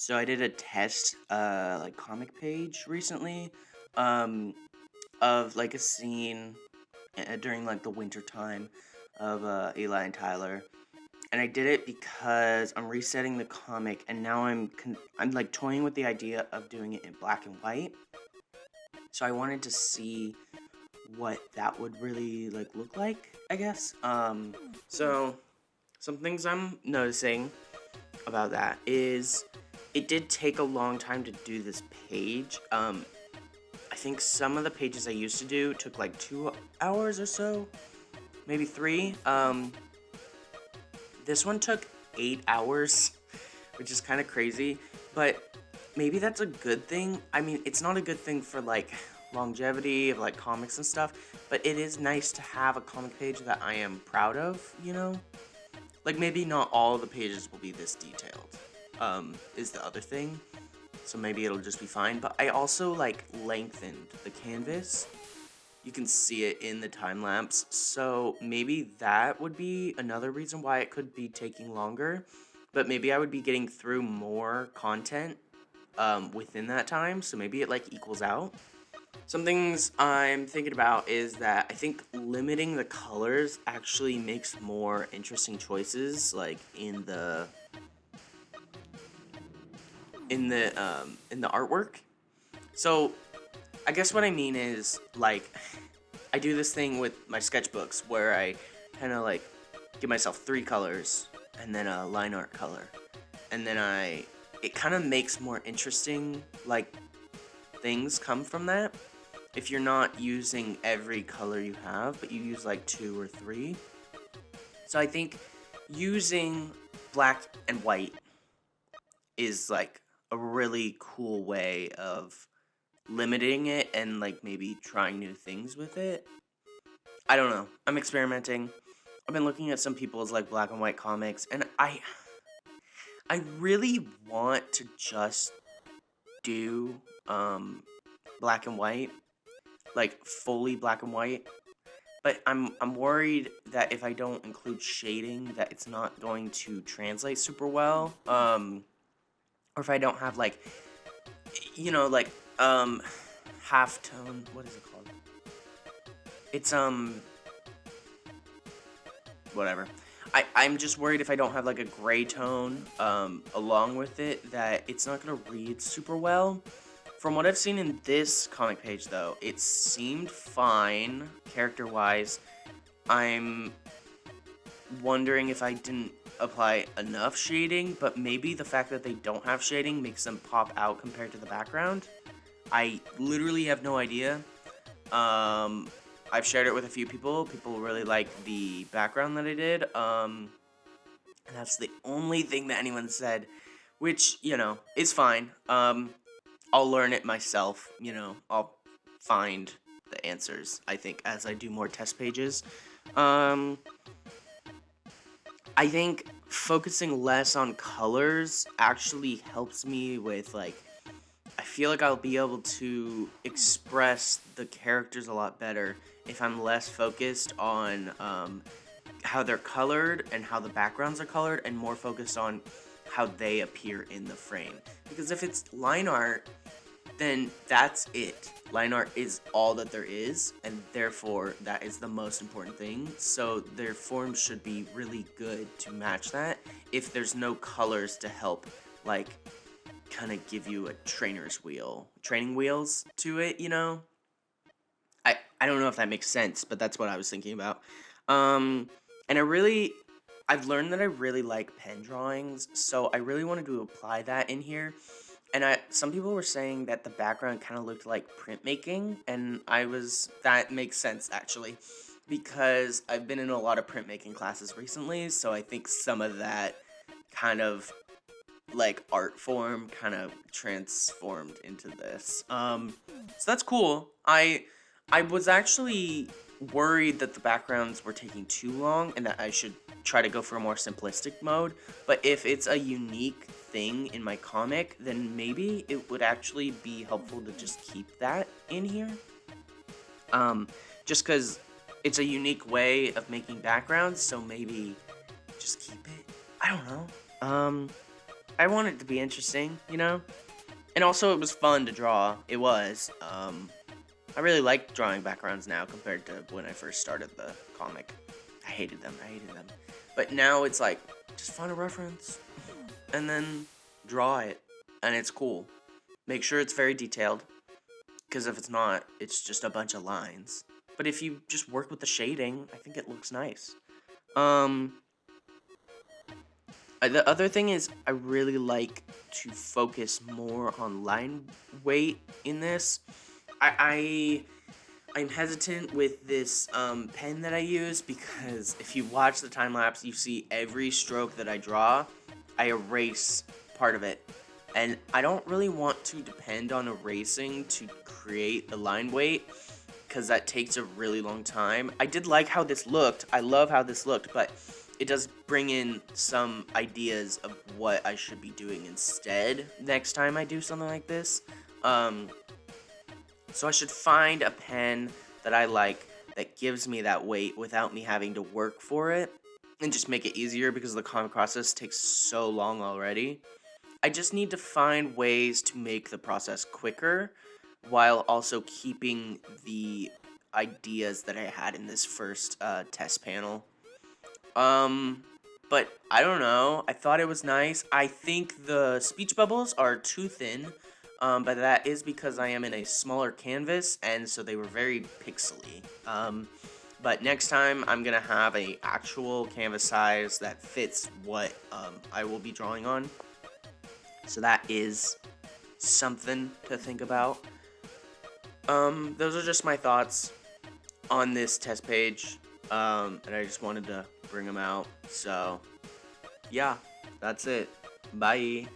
So I did a test, like comic page recently, um, of like a scene during like the winter time of Eli and Tyler, and I did it because I'm resetting the comic, and now I'm like toying with the idea of doing it in black and white. So I wanted to see what that would really like look like, I guess. So some things I'm noticing about that is it did take a long time to do this page. I think some of the pages I used to do took like 2 hours or so, maybe three. This one took 8 hours, which is kind of crazy, but maybe that's a good thing. I mean, it's not a good thing for like longevity of like comics and stuff, but it is nice to have a comic page that I am proud of, you know? Like, maybe not all the pages will be this detailed, is the other thing. So maybe it'll just be fine. But I also, like, lengthened the canvas. You can see it in the time lapse. So maybe that would be another reason why it could be taking longer. But maybe I would be getting through more content, within that time. So maybe it, like, equals out. Some things I'm thinking about is that I think limiting the colors actually makes more interesting choices, like in the artwork. So I guess what I mean is like I do this thing with my sketchbooks where I kind of like give myself three colors and then a line art color, and then it kind of makes more interesting like things come from that if you're not using every color you have, but you use like two or three. So I think using black and white is like a really cool way of limiting it and like maybe trying new things with it. I don't know. I'm experimenting. I've been looking at some people's like black and white comics, and I really want to just do black and white, like fully black and white. But I'm worried that if I don't include shading, that it's not going to translate super well. Or if I don't have like, like half tone. What is it called? It's whatever. I'm just worried if I don't have like a gray tone along with it, that it's not gonna read super well. From what I've seen in this comic page, though, it seemed fine, character-wise. I'm wondering if I didn't apply enough shading, but maybe the fact that they don't have shading makes them pop out compared to the background. I literally have no idea. I've shared it with a few people. People really like the background that I did. And that's the only thing that anyone said, which, is fine. I'll learn it myself, I'll find the answers, I think, as I do more test pages. I think focusing less on colors actually helps me with, like, I feel like I'll be able to express the characters a lot better if I'm less focused on how they're colored and how the backgrounds are colored, and more focused on how they appear in the frame. Because if it's line art, then that's it. Line art is all that there is, and therefore that is the most important thing. So their forms should be really good to match that if there's no colors to help, like, kind of give you a training wheels to it, I don't know if that makes sense, but that's what I was thinking about. And I've learned that I really like pen drawings, so I really wanted to apply that in here. And some people were saying that the background kind of looked like printmaking, and that makes sense actually, because I've been in a lot of printmaking classes recently, so I think some of that kind of like art form kind of transformed into this. So that's cool. I was actually worried that the backgrounds were taking too long and that I should try to go for a more simplistic mode, but if it's a unique thing in my comic, then maybe it would actually be helpful to just keep that in here. Just because it's a unique way of making backgrounds, so maybe just keep it. I don't know. I want it to be interesting, you know? And also, it was fun to draw. It was. I really like drawing backgrounds now compared to when I first started the comic. I hated them. But now it's like, just find a reference and then draw it. And it's cool. Make sure it's very detailed. Because if it's not, it's just a bunch of lines. But if you just work with the shading, I think it looks nice. The other thing is, I really like to focus more on line weight in this. I'm hesitant with this pen that I use because if you watch the time lapse, you see every stroke that I draw, I erase part of it. And I don't really want to depend on erasing to create the line weight because that takes a really long time. I did like how this looked. I love how this looked, but it does bring in some ideas of what I should be doing instead next time I do something like this. So I should find a pen that I like that gives me that weight without me having to work for it and just make it easier because the comic process takes so long already. I just need to find ways to make the process quicker while also keeping the ideas that I had in this first test panel. But I don't know. I thought it was nice. I think the speech bubbles are too thin, but that is because I am in a smaller canvas, and so they were very pixely. But next time, I'm gonna have a actual canvas size that fits what I will be drawing on. So that is something to think about. Those are just my thoughts on this test page, and I just wanted to bring them out. So, yeah, that's it. Bye.